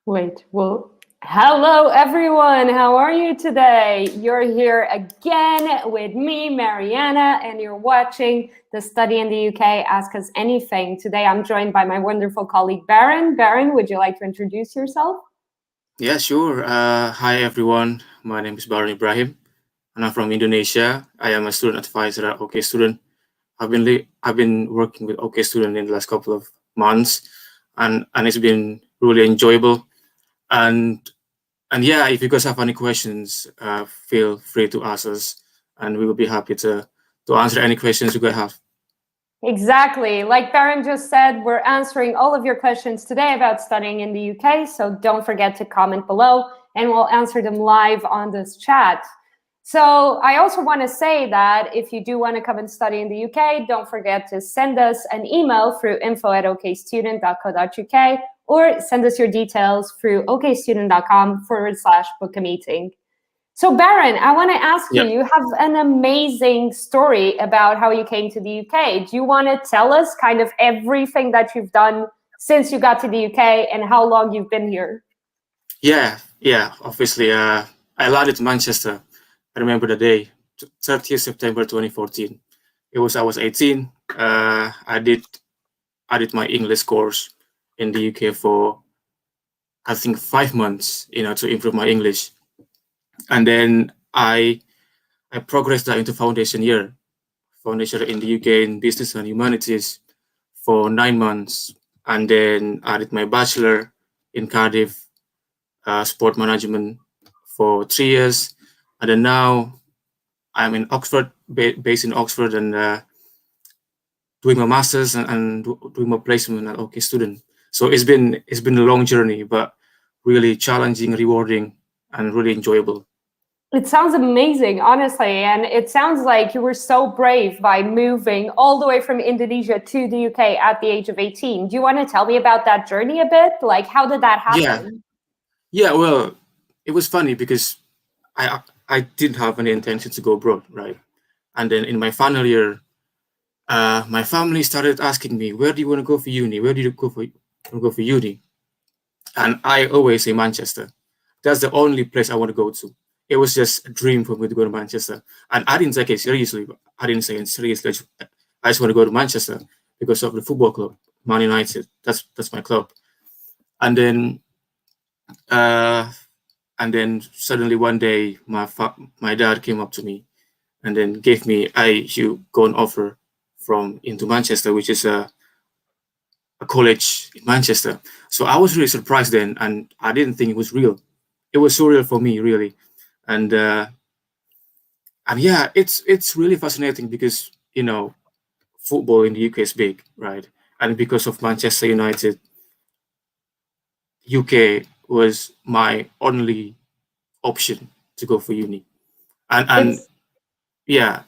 Wait, well, hello everyone. How are you today? You're here again with me, Mariana, and you're watching the Study in the UK Ask Us Anything. Today I'm joined by my wonderful colleague, Baron. Baron, would you like to introduce yourself? Yeah, sure. Hi, everyone. My name is Baron Ibrahim, and I'm from Indonesia. I am a student advisor at OK Student. I've been working with OK Student in the last couple of months, and it's been really enjoyable. And and yeah, if you guys have any questions, feel free to ask us, and we will be happy to answer any questions you guys have. Exactly. Like Baron just said, we're answering all of your questions today about studying in the UK. So don't forget to comment below and we'll answer them live on this chat. So I also want to say that if you do want to come and study in the UK, don't forget to send us an email through info@okstudent.co.uk or send us your details through okstudent.com/book a meeting. So, Baron, I want to ask you, Yeah. you have an amazing story about how you came to the UK. Do you want to tell us kind of everything that you've done since you got to the UK and how long you've been here? Yeah. Obviously, I landed in Manchester. I remember the day, 30th September 2014. I was 18. I did my English course in the UK for I think 5 months, to improve my English, and then I progressed that into foundation in the UK in Business and Humanities for 9 months, and then I did my bachelor in Cardiff, sport management for 3 years, and then now I'm in Oxford, based in Oxford, and doing my masters and doing my placement at OK Student. So it's been a long journey, but really challenging, rewarding, and really enjoyable. It sounds amazing, honestly. And it sounds like you were so brave by moving all the way from Indonesia to the UK at the age of 18. Do you want to tell me about that journey a bit? Like, how did that Yeah, happen? yeah. Well, it was funny because I didn't have any intention to go abroad, right? And then in my final year, my family started asking me, "Where do you want to go for uni? Where do you go for uni?" And I always say Manchester. That's the only place I want to go to. It was just a dream for me to go to Manchester, and I didn't take it seriously. I didn't say it seriously. I just want to go to Manchester because of the football club, Man United. That's my club. And then uh, and then suddenly one day, my dad came up to me and then gave me you go and offer from into Manchester, which is a college in Manchester. So I was really surprised then, and I didn't think it was real. It was surreal for me, really, and uh, and yeah, it's really fascinating because football in the UK is big, right? And because of Manchester United, UK was my only option to go for uni, and It's yeah,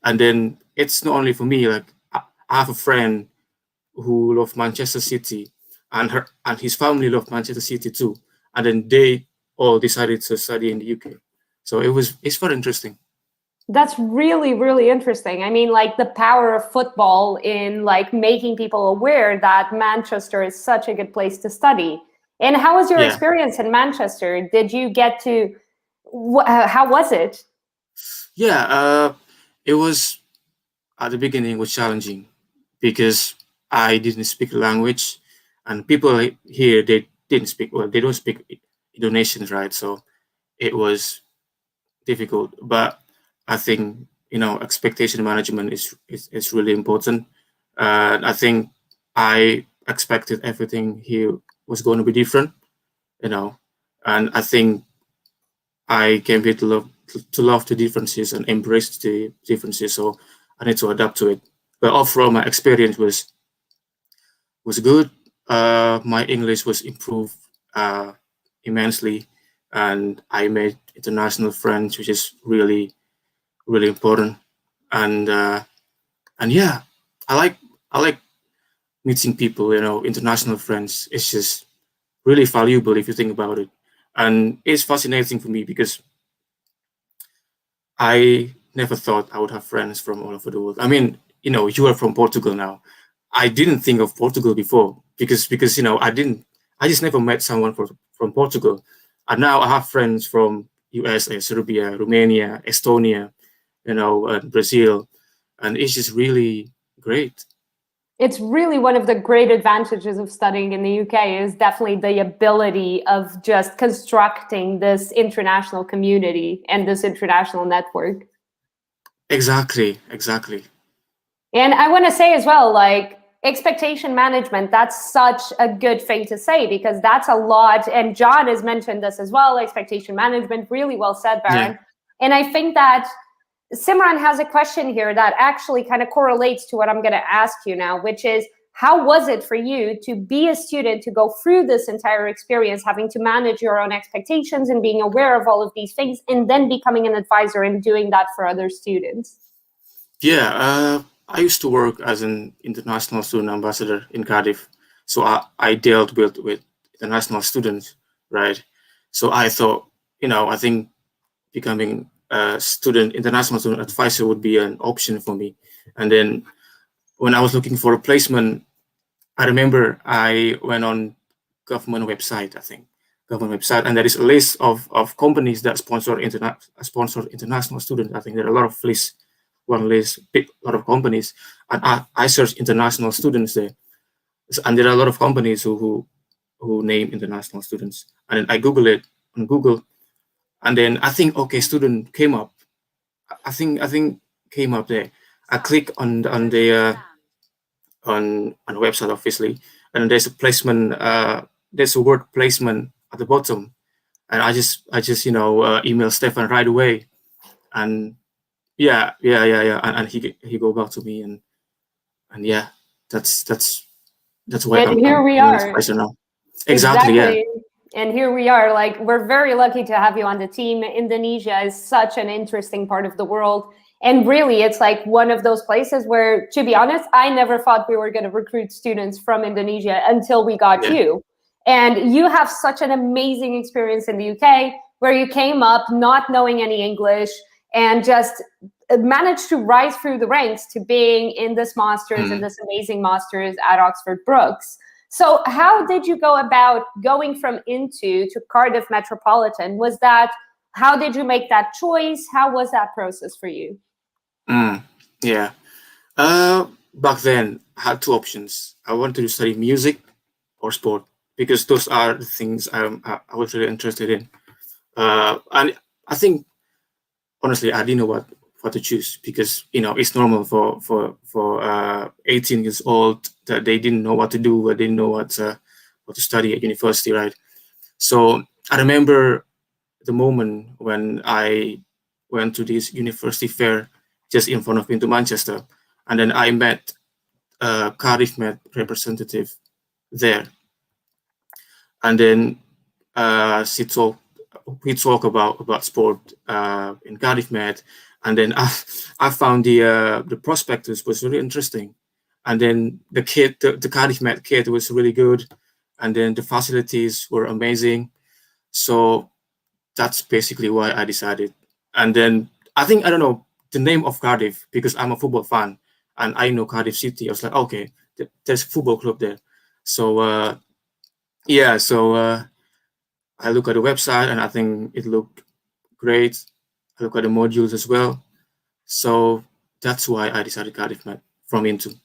and then it's not only for me. Like I have a friend who loved Manchester City, and his family loved Manchester City too. And then they all decided to study in the UK. So it's very interesting. That's really, really interesting. I mean, like the power of football in like making people aware that Manchester is such a good place to study. And how was your Yeah, experience in Manchester? Did you get to, how was it? yeah. It was at the beginning was challenging because I didn't speak the language, and people here they didn't speak well. They don't speak Indonesian, right? So it was difficult, but I think expectation management is really important. I think I expected everything here was going to be different, you know, and I think I came here to love the differences and embrace the differences. So I need to adapt to it. But overall, my experience was good. My English was improved immensely, and I made international friends, which is really important. And and yeah, I like I like meeting people. International friends. It's just really valuable if you think about it, and it's fascinating for me because I never thought I would have friends from all over the world. I mean, you are from Portugal now. I didn't think of Portugal before because I didn't I just never met someone from Portugal. And now I have friends from USA, Serbia, Romania, Estonia, Brazil, and it's just really great. It's really one of the great advantages of studying in the UK is definitely the ability of just constructing this international community and this international network. Exactly. And I want to say as well, like, expectation management, that's such a good thing to say, because that's a lot. And John has mentioned this as well, expectation management, really well said, Baron. Yeah. And I think that Simran has a question here that actually kind of correlates to what I'm going to ask you now, which is, how was it for you to be a student, to go through this entire experience, having to manage your own expectations and being aware of all of these things, and then becoming an advisor and doing that for other students? Yeah, I used to work as an international student ambassador in Cardiff. So I dealt with international students, right? So I thought, I think becoming a international student advisor would be an option for me. And then when I was looking for a placement, I remember I went on government website, and there is a list of companies that sponsor international students. I think there are a lot of lists, a lot of companies, and I searched international students there, and there are a lot of companies who name international students, and then I Google it on Google, and then I think student came up. I think came up there. I click on the on the website, obviously, and there's a placement. There's a word placement at the bottom, and I just email Stefan right away, and yeah, and he go back to me, and yeah, that's why And here we I'm an are. advisor now. Exactly. Yeah. And here we are. Like, we're very lucky to have you on the team. Indonesia is such an interesting part of the world. And really, it's like one of those places where, to be honest, I never thought we were going to recruit students from Indonesia until we got you. And you have such an amazing experience in the UK, where you came up not knowing any English and just managed to rise through the ranks to being in this master's and this amazing master's at Oxford Brookes. So how did you go about going from to Cardiff Metropolitan? How did you make that choice? How was that process for you? Yeah. Back then, I had two options. I wanted to study music or sport, because those are the things I was really interested in. And I think, honestly, I didn't know what to choose, because it's normal for 18 years old that they didn't know what to do, or didn't know what to study at university, right? So I remember the moment when I went to this university fair just in front of me to Manchester, and then I met a Cardiff Met representative there, and then we talk about sport in Cardiff Met, and then I found the prospectus was really interesting, and then the Cardiff Met kit was really good, and then the facilities were amazing. So that's basically why I decided. And then I don't know the name of Cardiff, because I'm a football fan and I know Cardiff City. I was like, okay, there's a football club there. So I look at the website and I think it looked great. I look at the modules as well. So that's why I decided Cardiff Met from Into.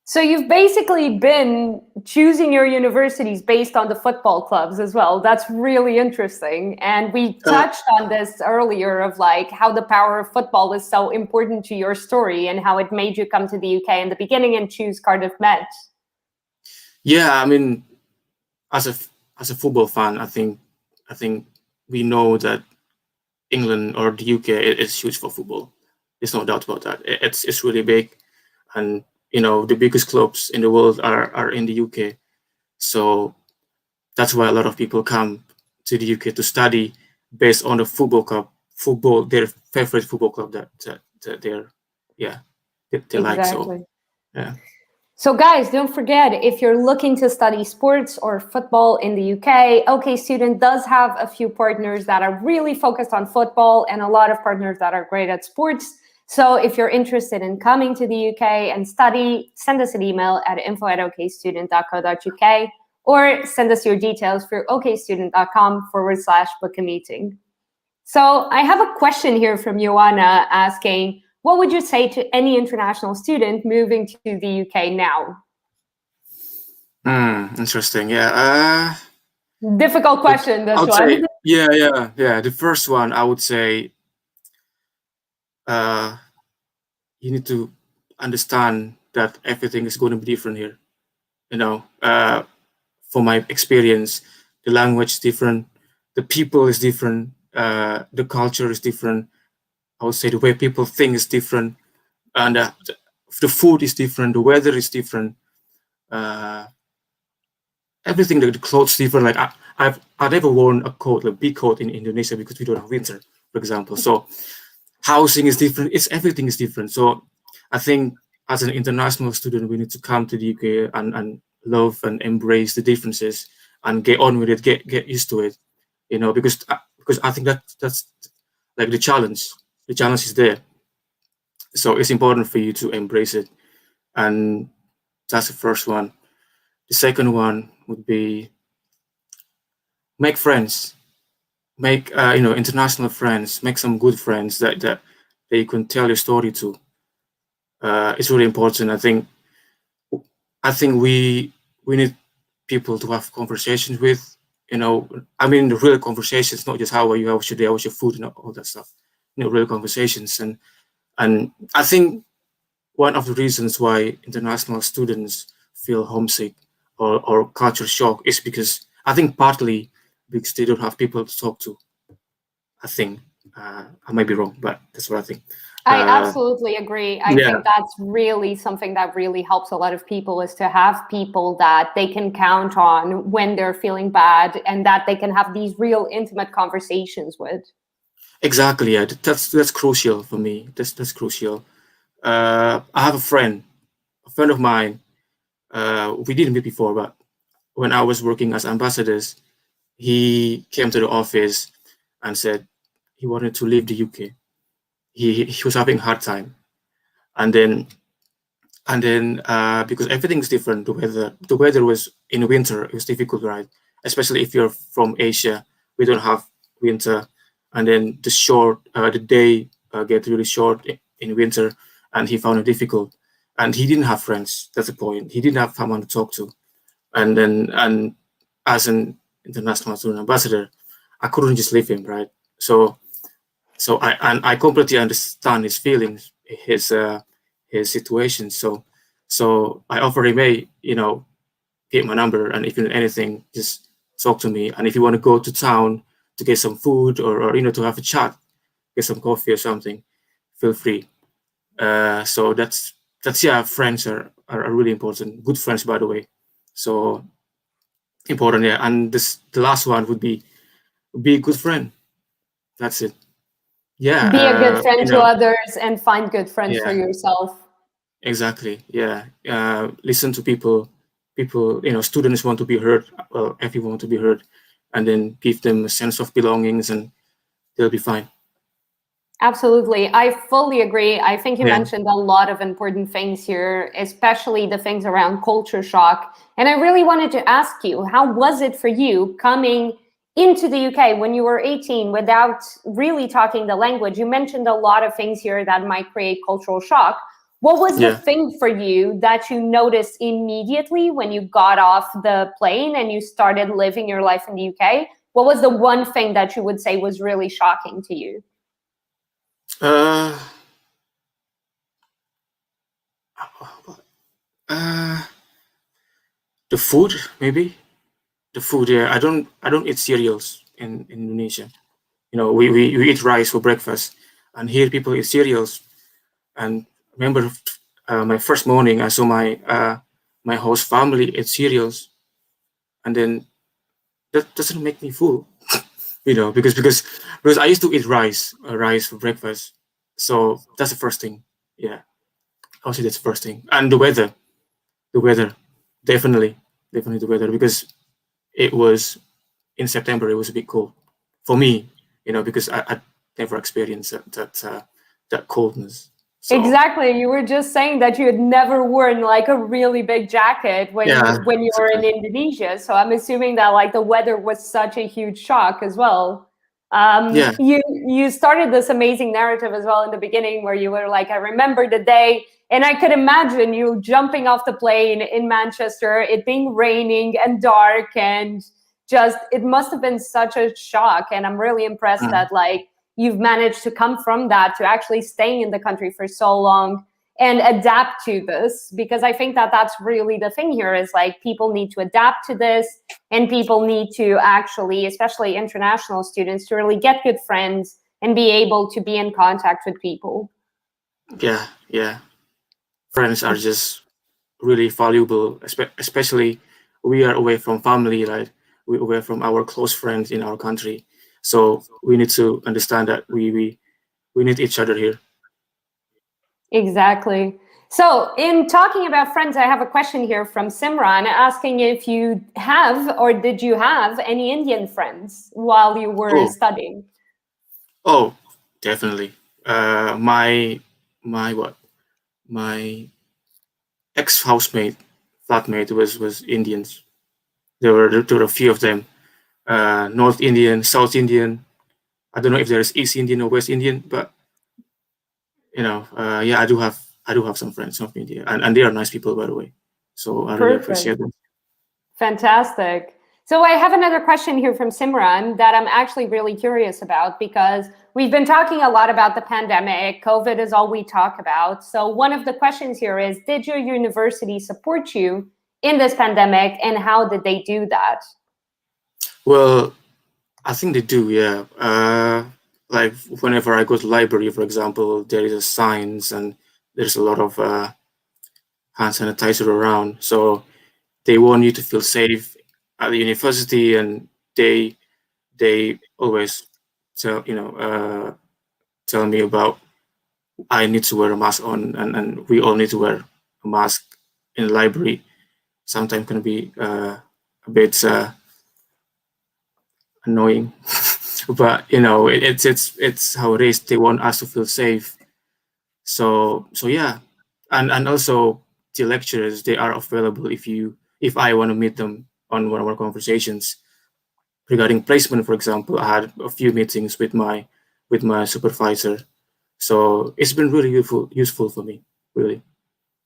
So you've basically been choosing your universities based on the football clubs as well. That's really interesting. And we touched on this earlier, of like how the power of football was so important to your story and how it made you come to the UK in the beginning and choose Cardiff Met. Yeah, I mean, as a football fan, I think we know that England or the UK is huge for football. There's no doubt about that. It's really big, and the biggest clubs in the world are in the UK. So that's why a lot of people come to the UK to study based on the their favorite football club that they Exactly. like. So yeah. So guys, don't forget, if you're looking to study sports or football in the UK, OK Student does have a few partners that are really focused on football and a lot of partners that are great at sports. So if you're interested in coming to the UK and study, send us an email at info@okstudent.co.uk. or send us your details through okstudent.com/book a meeting. So I have a question here from Joanna asking, what would you say to any international student moving to the UK now? Interesting. Yeah. Difficult question, this I would one. say, yeah. The first one, I would say, you need to understand that everything is going to be different here. From my experience, the language is different, the people is different, the culture is different. I would say the way people think is different, and the food is different, the weather is different. Everything, the clothes different. Like I've never worn a coat, like big coat in Indonesia because we don't have winter, for example. So housing is different. Everything is different. So I think as an international student, we need to come to the UK and love and embrace the differences and get on with it, get used to it. Because I think that's like the challenge. The challenge is there. So it's important for you to embrace it, and that's the first one. The second one would be make friends, make international friends, make some good friends that you can tell your story to. It's really important. I think we need people to have conversations with. The real conversations, not just how are you, how was your day, how was your food, and all that stuff. Real conversations, and I think one of the reasons why international students feel homesick or culture shock is because I think partly because they don't have people to talk to. I think I might be wrong, but that's what I think. I absolutely agree. I Yeah. think that's really something that really helps a lot of people, is to have people that they can count on when they're feeling bad and that they can have these real intimate conversations with. Exactly. Yeah, that's crucial for me. That's crucial. I have a friend of mine. We didn't meet before, but when I was working as ambassadors, he came to the office and said he wanted to leave the UK. He was having a hard time, and then because everything's different, the weather was in winter. It was difficult, right? Especially if you're from Asia, we don't have winter, and then the day get really short in winter, and he found it difficult, and he didn't have friends. That's the point. He didn't have someone to talk to, and as an international student ambassador, I couldn't just leave him, right? So I completely understand his feelings, his situation. So I offered him, hey, get my number, and if you need anything, just talk to me. And if you want to go to town to get some food or to have a chat, get some coffee or something, feel free. So that's friends are really important. Good friends, by the way. So important, yeah. And the last one would be a good friend. That's it. Yeah. Be a good friend to others and find good friends for yourself. Exactly. Yeah. Listen to people. Students want to be heard. Well, everyone want to be heard, and then give them a sense of belongings, and they'll be fine. Absolutely. I fully agree. I think you mentioned a lot of important things here, especially the things around culture shock. And I really wanted to ask you, how was it for you coming into the UK when you were 18 without really talking the language? You mentioned a lot of things here that might create cultural shock. What was the thing for you that you noticed immediately when you got off the plane and you started living your life in the UK? What was the one thing that you would say was really shocking to you? The food, maybe. The food, yeah. I don't eat cereals in Indonesia. We eat rice for breakfast, and here people eat cereals. And remember, my first morning, I saw my host family eat cereals, and then that doesn't make me full, because I used to eat rice for breakfast. So that's the first thing. Yeah, I'll say that's the first thing. And the weather, definitely the weather, because it was in September. It was a bit cold for me, because I never experienced that coldness. So Exactly. You were just saying that you had never worn like a really big jacket when yeah, you were in exactly. Indonesia. So I'm assuming that like the weather was such a huge shock as well. Yeah, You started this amazing narrative as well in the beginning where you were like, I remember the day, and I could imagine you jumping off the plane in Manchester, it being raining and dark, and just it must have been such a shock. And I'm really impressed mm, that like you've managed to come from that to actually staying in the country for so long and adapt to this, because I think that that's really the thing here is like people need to adapt to this, and people need to actually, especially international students, to really get good friends and be able to be in contact with people. yeah, yeah. Friends are just really valuable, especially we are away from family, right? We're away from our close friends in our country. So we need to understand that we need each other here. Exactly. So, in talking about friends, I have a question here from Simran asking if you have or did you have any Indian friends while you were Oh, studying? oh, definitely. My what? My ex housemate, flatmate was Indians. There were a few of them. North Indian, South Indian. I don't know if there's East Indian or West Indian, but yeah, I do have some friends from India, and they are nice people, by the way. So I really Perfect. appreciate them. Fantastic. So I have another question here from Simran that I'm actually really curious about, because we've been talking a lot about the pandemic. COVID is all we talk about. So one of the questions here is, did your university support you in this pandemic, and how did they do that? Well, I think they do, yeah. Like whenever I go to library, for example, there is a signs and there's a lot of hand sanitizer around. So they want you to feel safe at the university, and they always tell tell me about I need to wear a mask on, and we all need to wear a mask in the library. Sometimes can be a bit annoying, but it's how it is. They want us to feel safe. So yeah, and also the lecturers, they are available if I want to meet them on one of our conversations regarding placement. For example, I had a few meetings with my supervisor, so it's been really useful for me, really.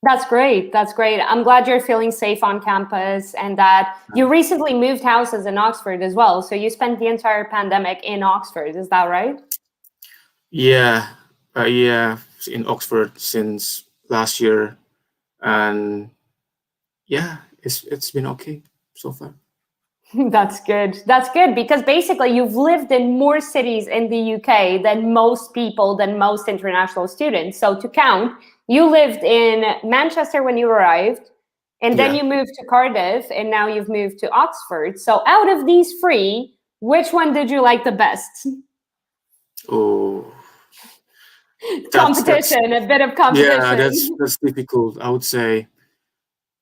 That's great. That's great. I'm glad you're feeling safe on campus, and that you recently moved houses in Oxford as well. So you spent the entire pandemic in Oxford. Is that right? Yeah, yeah, in Oxford since last year, and yeah, it's been okay so far. That's good. That's good, because basically you've lived in more cities in the UK than most people, than most international students. So to count, you lived in Manchester when you arrived, and then Yeah. you moved to Cardiff, and now you've moved to Oxford. So out of these three, which one did you like the best? Oh, that's Competition, a bit of yeah, that's competition. that's difficult. I would say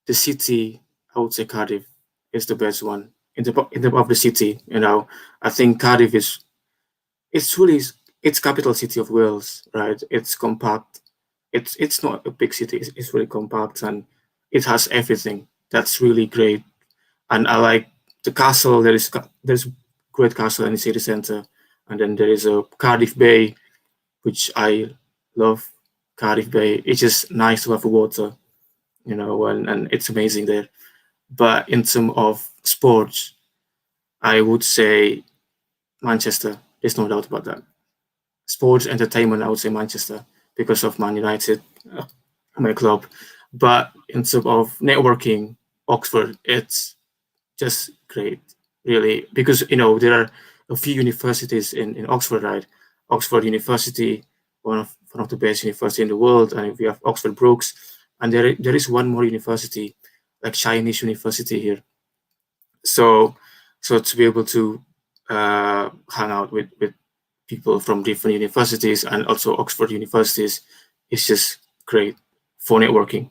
the city. I would say Cardiff is the best one in the of the city. I think Cardiff it's really it's capital city of Wales, right? It's compact. It's not a big city. It's really compact, and it has everything. That's really great. And I like the castle. There's great castle in the city center, and then there is a Cardiff Bay, which I love. Cardiff Bay. It's just nice to have water, and it's amazing there. But in terms of sports, I would say Manchester. There's no doubt about that. Sports entertainment, I would say Manchester because of Man United, uh, my club. But in terms of networking, Oxford, it's just great, really, because there are a few universities in Oxford, right? Oxford University, one of the best university in the world, and we have Oxford Brookes, and there is one more university, like Chinese University here. So to be able to hang out with people from different universities and also Oxford universities is just great for networking.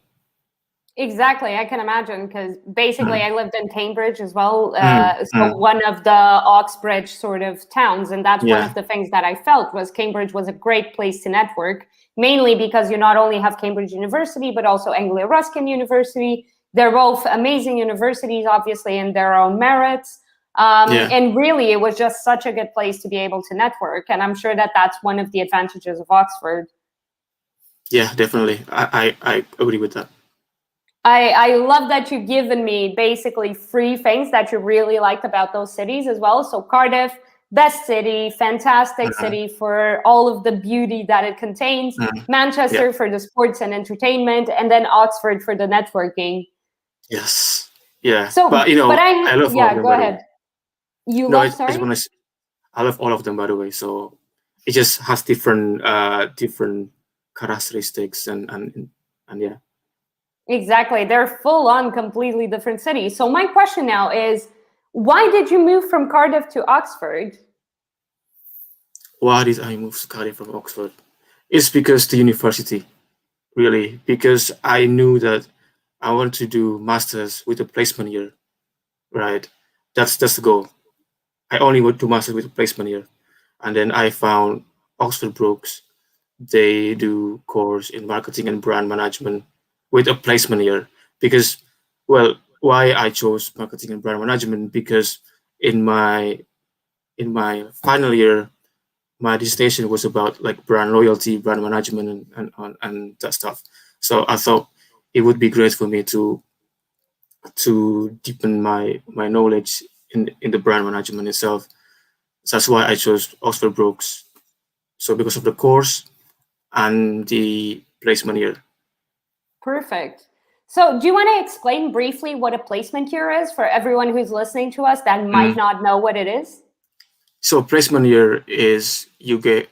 Exactly, I can imagine, because basically I lived in Cambridge as well, Mm, so one of the Oxbridge sort of towns, and that's one yeah, of the things that I felt was Cambridge was a great place to network, mainly because you not only have Cambridge University, but also Anglia Ruskin University. They're both amazing universities, obviously, in their own merits. yeah, And really, it was just such a good place to be able to network, and I'm sure that that's one of the advantages of Oxford. yeah, definitely. I agree with that. I love that you've given me basically three things that you really liked about those cities as well. So Cardiff, best city, fantastic Mhm, city for all of the beauty that it contains. mhm. Yeah, Manchester for the sports and entertainment, and then Oxford for the networking. yes, yeah. So, But but I love all of yeah, them, go by the way. ahead. You No, love, I just sorry? want to. I love all of them, by the way. So it just has different characteristics and yeah. Exactly. They're full on completely different cities. So my question now is, why did you move from Cardiff to Oxford? Why did I move to Cardiff from Oxford? It's because the university, really, because I knew that I want to do masters with a placement year, right? That's the goal. I only want to masters with a placement year, and then I found Oxford Brookes. They do course in marketing and brand management with a placement year because, well, why I chose marketing and brand management because in my in my final year my dissertation was about like brand loyalty, brand management, and that stuff. So I thought it would be great for me to deepen my knowledge in the brand management itself. So that's why I chose Oxford Brookes. So because of the course and the placement year. Perfect. So, do you want to explain briefly what a placement year is for everyone who's listening to us that might Mm. not know what it is? So placement year is you get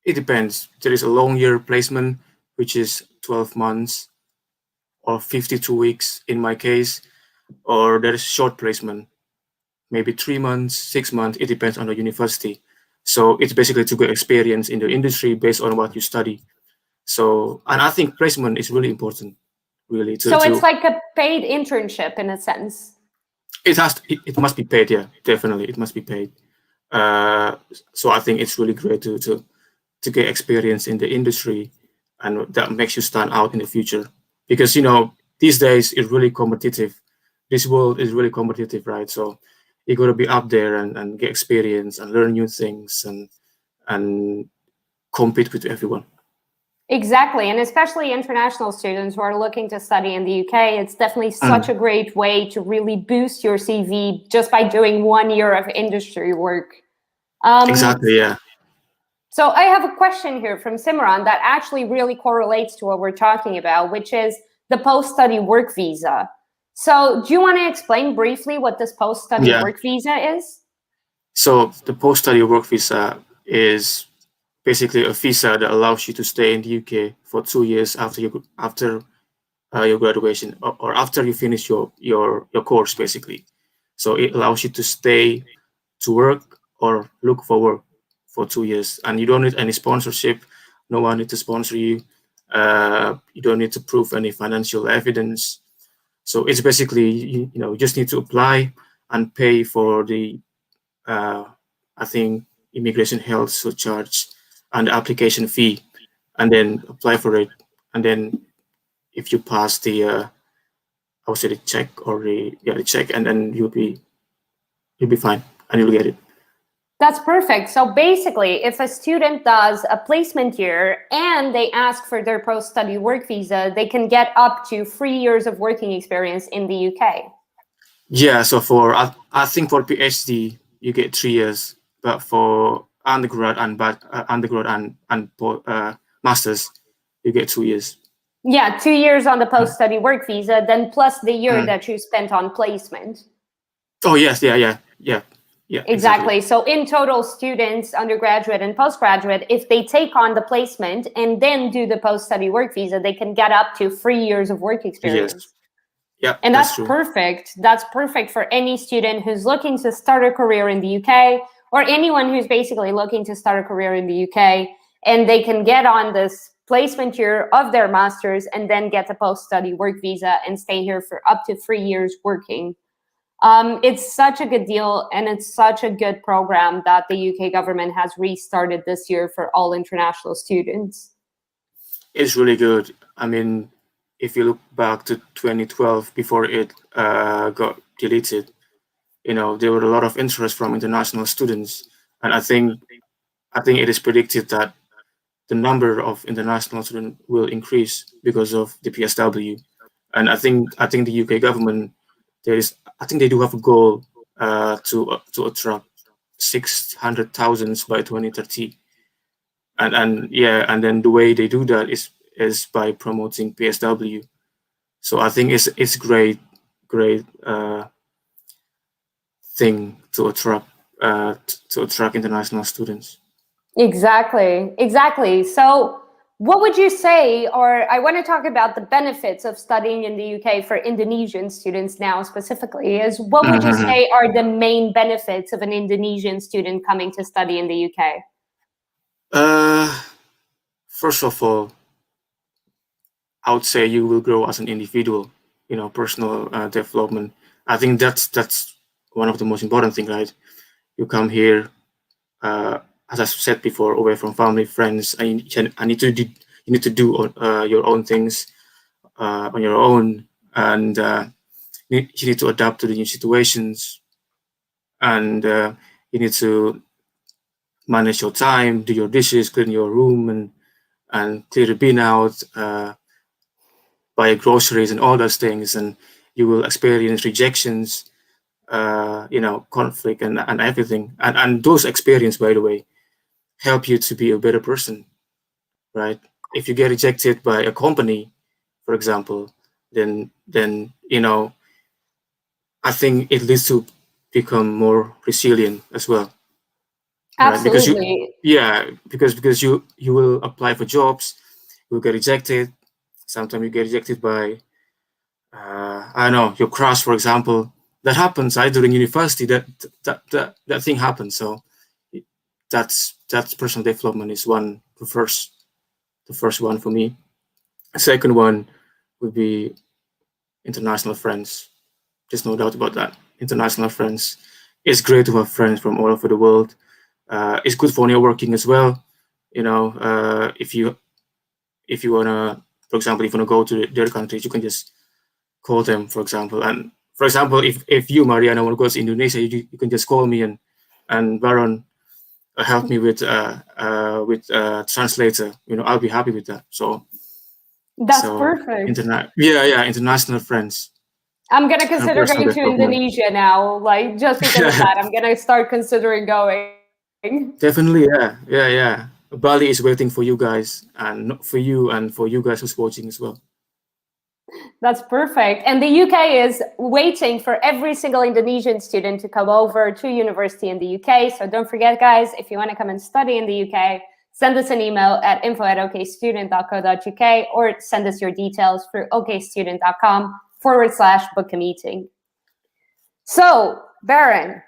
it depends. There is a long year placement which is 12 months or 52 weeks in my case, or there is short placement maybe 3 months, 6 months. It depends on the university. So it's basically to get experience in the industry based on what you study. So, and I think placement is really important, really. So, it's like a paid internship in a sense. It must be paid. Yeah, definitely, it must be paid. Uh, so I think it's really great to get experience in the industry, and that makes you stand out in the future. Because these days it's really competitive. This world is really competitive, right? So you got to be up there and get experience and learn new things and compete with everyone. Exactly. And especially international students who are looking to study in the UK, it's definitely such Mm, a great way to really boost your CV just by doing 1 year of industry work. Um, exactly. Yeah. So I have a question here from Simran that actually really correlates to what we're talking about, which is the post-study work visa. So do you want to explain briefly what this post-study Yeah. work visa is? So the post-study work visa is basically a visa that allows you to stay in the UK for 2 years after your graduation or after you finish your course, basically. So it allows you to stay to work or look for work for 2 years, and you don't need any sponsorship. No one needs to sponsor you. You don't need to prove any financial evidence. So it's basically you just need to apply and pay for the uh, I think immigration health surcharge and the application fee, and then apply for it. And then if you pass I would say the check or the check, and then you'll be fine and you'll get it. That's perfect. So basically, if a student does a placement year and they ask for their post-study work visa, they can get up to 3 years of working experience in the UK. Yeah. So I think for PhD you get 3 years, but for undergrad and masters you get 2 years. Yeah, 2 years on the post-study work visa, then plus the year Mm. that you spent on placement. Oh yes, yeah, exactly. Exactly. So in total, students, undergraduate and postgraduate, if they take on the placement and then do the post-study work visa, they can get up to 3 years of work 3 years. experience. Yeah, And that's that's true. perfect. That's perfect for any student who's looking to start a career in the UK or anyone who's basically looking to start a career in the UK. And they can get on this placement year of their master's and then get a post-study work visa and stay here for up to 3 years working. It's such a good deal, and it's such a good program that the UK government has restarted this year for all international students. It's really good. I mean, if you look back to 2012, before it got deleted, there were a lot of interest from international students, and I think it is predicted that the number of international students will increase because of the PSW. And I think the UK government, I think they do have a goal to attract 600,000 by 2030. And then the way they do that is by promoting PSW. So I think it's great thing to attract international students. Exactly. So what would you say, or I want to talk about the benefits of studying in the UK for Indonesian students now specifically, is what would you say are the main benefits of an Indonesian student coming to study in the UK? First of all, I would say you will grow as an individual, personal development. I think that's one of the most important thing, right? You come here, as I said before, away from family, friends, and you need to do your own things on your own, and you need to adapt to the new situations, and you need to manage your time, do your dishes, clean your room, and clear the bin out, buy groceries and all those things, and you will experience rejections, conflict and everything. And those experiences, by the way, help you to be a better person, right? If you get rejected by a company, for example, then I think it leads to become more resilient as well. Absolutely. Right? Because you will apply for jobs, you'll get rejected. Sometimes you get rejected by I don't know, your crush, for example. That happens, right? During university, that thing happens. So that's personal development is the first one for me. The second one would be international friends. There's no doubt about that. International friends. It's great to have friends from all over the world. It's good for networking as well. If you wanna, for example, if you wanna go to their countries, you can just call them, for example. And for example, if you, Mariana, want to go to Indonesia, you can just call me, and Baron help me with translator. I'll be happy with that. So that's perfect. International friends. I'm gonna consider going to Indonesia now, like just because of that. I'm gonna start considering going. Definitely, yeah. Bali is waiting for you guys, and for you guys who's watching as well. That's perfect. And the UK is waiting for every single Indonesian student to come over to university in the UK. So don't forget, guys, if you want to come and study in the UK, send us an email at info@okstudent.co.uk or send us your details through okstudent.com/book a meeting. So, Baron.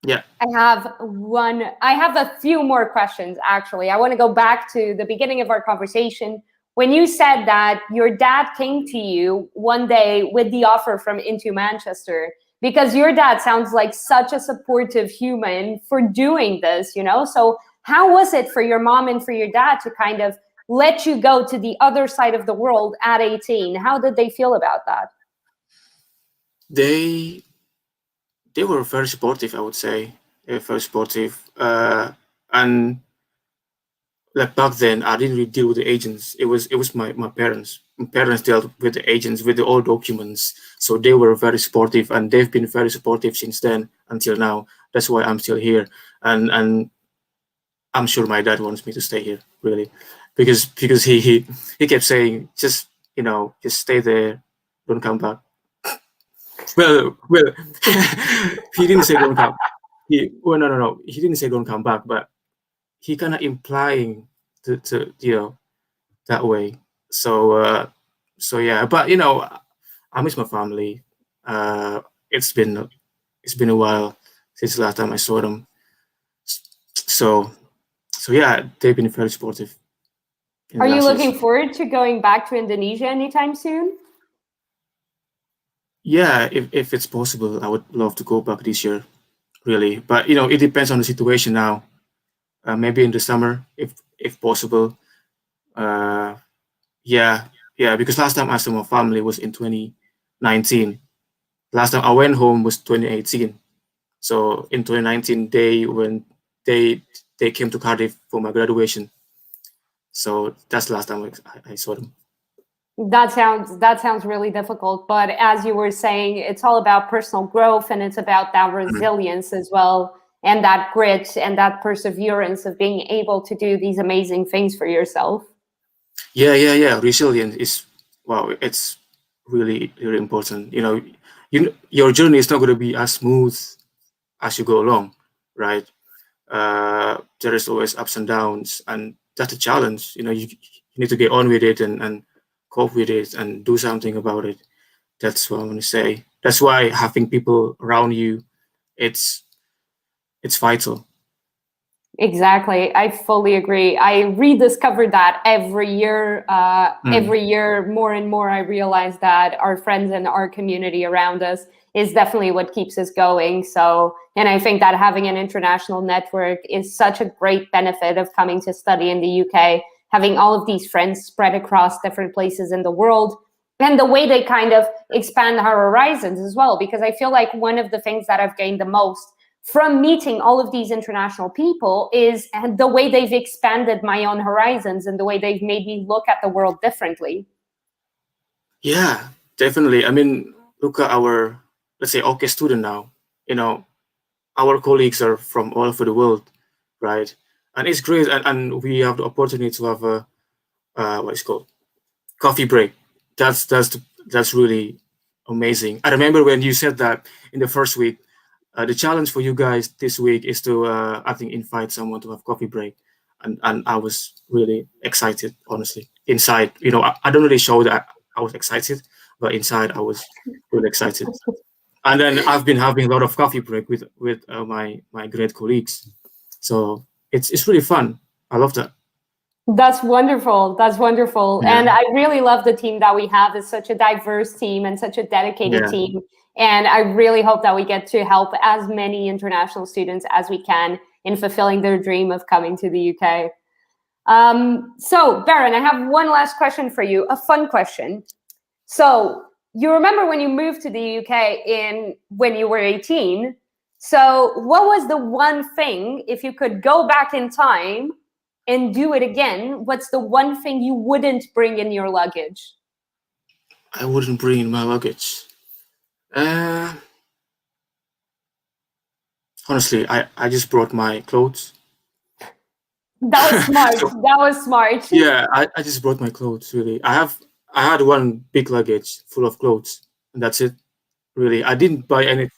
Yeah. I have a few more questions, actually. I want to go back to the beginning of our conversation when you said that your dad came to you one day with the offer from Into Manchester, because your dad sounds like such a supportive human for doing this, So how was it for your mom and for your dad to kind of let you go to the other side of the world at 18? How did they feel about that? They were very supportive, I would say. They were very supportive. And like back then, I didn't really deal with the agents. It was my parents. My parents dealt with the agents, with the old documents. So they were very supportive, and they've been very supportive since then until now. That's why I'm still here. And I'm sure my dad wants me to stay here, really, because he kept saying, just stay there, don't come back. Well, he didn't say don't come. No. He didn't say don't come back, but he kind of implying to that way. So yeah, but I miss my family. It's been a while since the last time I saw them. So yeah, they've been very supportive. Are you looking forward to going back to Indonesia anytime soon? Yeah, if it's possible, I would love to go back this year, really. But it depends on the situation now. Maybe in the summer, if possible. Yeah, because last time I saw my family was in 2019. Last time I went home was 2018. So in 2019, they came to Cardiff for my graduation. So that's the last time I saw them. That sounds really difficult, but as you were saying, it's all about personal growth, and it's about that resilience as well, and that grit and that perseverance of being able to do these amazing things for yourself. Yeah. Resilience is, wow, it's really, really important. Your journey is not going to be as smooth as you go along, right? There is always ups and downs, and that's a challenge. You need to get on with it and cope with it and do something about it. That's what I'm going to say. That's why having people around you, it's vital. Exactly. I fully agree. I rediscovered that every year. Every year, more and more, I realize that our friends and our community around us is definitely what keeps us going. So, and I think that having an international network is such a great benefit of coming to study in the UK, having all of these friends spread across different places in the world, and the way they kind of expand our horizons as well. Because I feel like one of the things that I've gained the most from meeting all of these international people is the way they've expanded my own horizons and the way they've made me look at the world differently. Yeah, definitely. I mean, look at our, let's say, OK student now. Our colleagues are from all over the world, right? And it's great, and we have the opportunity to have a what is called coffee break. That's really amazing. I remember when you said that in the first week. The challenge for you guys this week is to, I think, invite someone to have coffee break, and I was really excited, honestly. Inside, I don't really show that I was excited, but inside I was really excited. And then I've been having a lot of coffee break with my great colleagues, so it's really fun. I love that. That's wonderful. That's wonderful. Yeah. And I really love the team that we have. It's such a diverse team and such a dedicated team. And I really hope that we get to help as many international students as we can in fulfilling their dream of coming to the UK. So, Baron, I have one last question for you, a fun question. So, you remember when you moved to the UK when you were 18? So, what was the one thing, if you could go back in time and do it again, what's the one thing you wouldn't bring in your luggage? I wouldn't bring in my luggage. Honestly, I just brought my clothes. That was smart. That was smart. Yeah, I just brought my clothes, really. I had one big luggage full of clothes, and that's it. Really, I didn't buy any.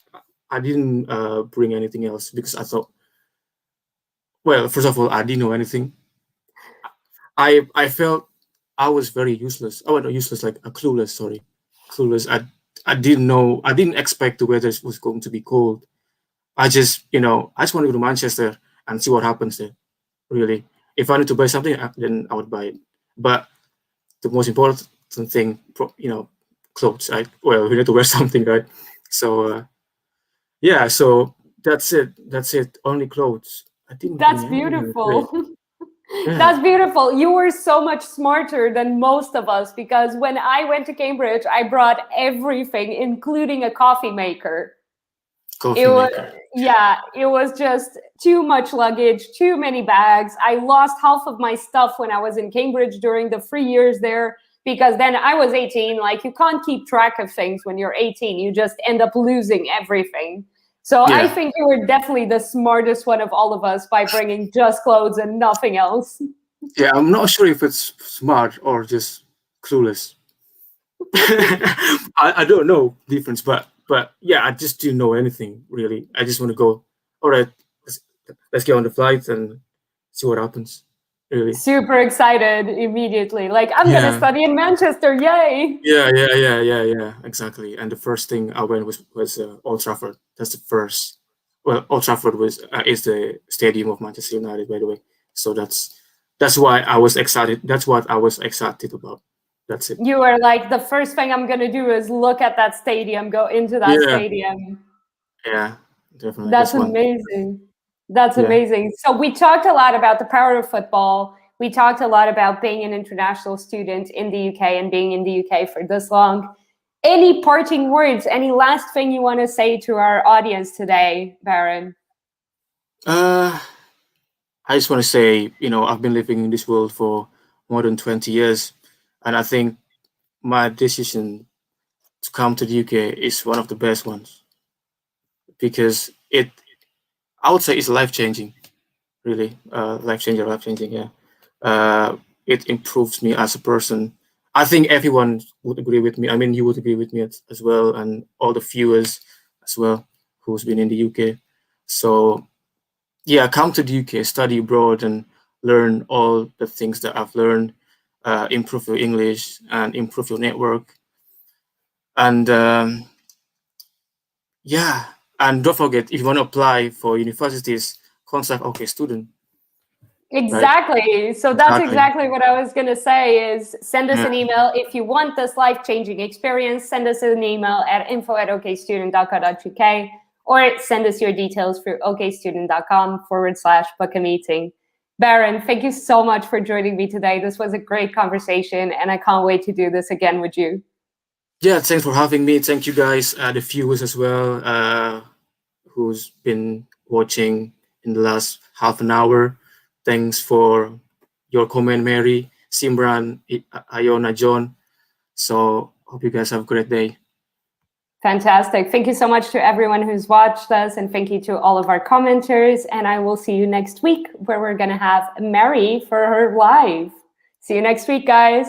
I didn't bring anything else because I thought, well, first of all, I didn't know anything. I felt I was very useless. Oh, no, useless, like clueless. Sorry, clueless. I didn't know. I didn't expect the weather was going to be cold. I just want to go to Manchester and see what happens there. Really, if I need to buy something, then I would buy it. But the most important thing, clothes, right? Well, we need to wear something, right? So yeah, so that's it. Only clothes. I didn't That's bring anything. beautiful. Yeah. That's beautiful. You were so much smarter than most of us, because when I went to Cambridge, I brought everything, including a coffee maker. Coffee maker. Yeah, it was just too much luggage, too many bags. I lost half of my stuff when I was in Cambridge during the 3 years there, because then I was 18. Like, you can't keep track of things when you're 18. You just end up losing everything. So Yeah. I think you were definitely the smartest one of all of us by bringing just clothes and nothing else. Yeah, I'm not sure if it's smart or just clueless. I don't know the difference, but yeah, I just didn't know anything really. I just want to go. All right, let's get on the flight and see what happens. Really. Super excited immediately. Like, I'm gonna study in Manchester, yay! Yeah. Exactly. And the first thing I went was Old Trafford. That's the first. Well, Old Trafford is the stadium of Manchester United, by the way. So that's that's why I was excited. That's what I was excited about. That's it. You were like, the first thing I'm gonna do is look at that stadium, go into that Yeah, stadium. yeah, definitely. That's That's one. amazing. That's Yeah. amazing. So we talked a lot about the power of football. We talked a lot about being an international student in the UK and being in the UK for this long. Any parting words, any last thing you want to say to our audience today, Baron? Uh, I just want to say, I've been living in this world for more than 20 years, and I think my decision to come to the UK is one of the best ones because I would say it's life changing, really, life changing. Yeah, it improves me as a person. I think everyone would agree with me. I mean, you would agree with me as well, and all the viewers as well who's been in the UK. So yeah, come to the UK, study abroad, and learn all the things that I've learned. Improve your English and improve your network, and yeah, and don't forget if you want to apply for universities, contact OK Student, right? Exactly. So that's Exactly. exactly what I was going to say is send us Yeah. an email. If you want this life-changing experience, send us an email at info@okstudent.co.uk or send us your details through okstudent.com/book a meeting. Baron, thank you so much for joining me today. This was a great conversation and I can't wait to do this again with you. Yeah, thanks for having me. Thank you guys, the viewers as well, who's been watching in the last half an hour. Thanks for your comment, Mary, Simran, Iona, John. So hope you guys have a great day. Fantastic. Thank you so much to everyone who's watched us and thank you to all of our commenters. And I will see you next week where we're going to have Mary for her live. See you next week, guys.